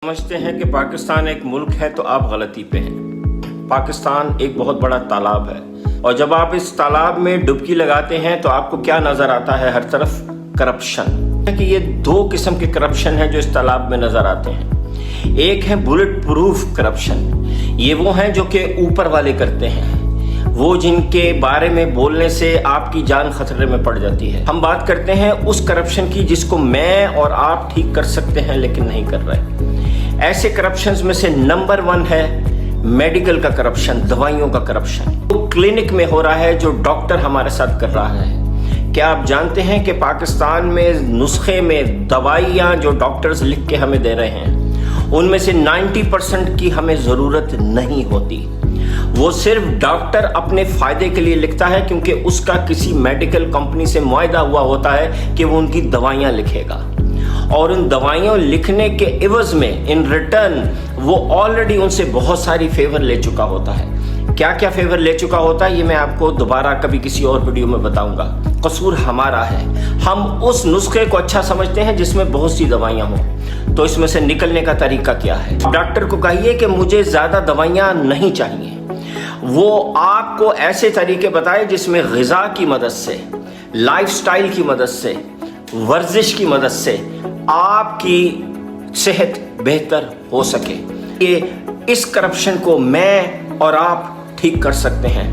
समझते हैं कि पाकिस्तान एक मुल्क है तो आप गलती पे हैं। पाकिस्तान एक बहुत बड़ा तालाब है और जब आप इस तालाब में डुबकी लगाते हैं तो आपको क्या नज़र आता है? हर तरफ करप्शन। कि ये दो किस्म के करप्शन हैं जो इस तालाब में नज़र आते हैं। एक है बुलेट प्रूफ करप्शन, ये वो हैं जो कि ऊपर वाले करते हैं, वो जिनके बारे में बोलने से आपकी जान खतरे में पड़ जाती है। हम बात करते हैं उस करप्शन की जिसको मैं और आप ठीक कर सकते हैं लेकिन नहीं कर रहे। ऐसे करप्शंस में से नंबर 1 है मेडिकल का करप्शन, दवाइयों का करप्शन। वो क्लिनिक में हो रहा है जो डॉक्टर हमारे साथ कर रहा है। क्या आप जानते हैं कि पाकिस्तान में नुस्खे में दवाइयाँ जो डॉक्टर्स लिख के हमें दे रहे हैं उनमें से 90% की हमें ज़रूरत नहीं होती। वो सिर्फ डॉक्टर अपने फ़ायदे के लिए लिखता है क्योंकि उसका किसी मेडिकल कंपनी से मुआहदा हुआ होता है कि वो उनकी दवाइयाँ लिखेगा और उन दवाइयों लिखने के एवज में इन रिटर्न वो ऑलरेडी उनसे बहुत सारी फेवर ले चुका होता है। क्या क्या फेवर ले चुका होता है ये मैं आपको दोबारा कभी किसी और वीडियो में बताऊंगा। कसूर हमारा है, हम उस नुस्खे को अच्छा समझते हैं जिसमें बहुत सी दवाइयाँ हों। तो इसमें से निकलने का तरीका क्या है? डॉक्टर को कहिए कि मुझे ज़्यादा दवाइयाँ नहीं चाहिए, वो आपको ऐसे तरीके बताए जिसमें ग़िज़ा की मदद से, लाइफस्टाइल की मदद से, वर्जिश की मदद से आपकी सेहत बेहतर हो सके। ये इस करप्शन को मैं और आप ठीक कर सकते हैं।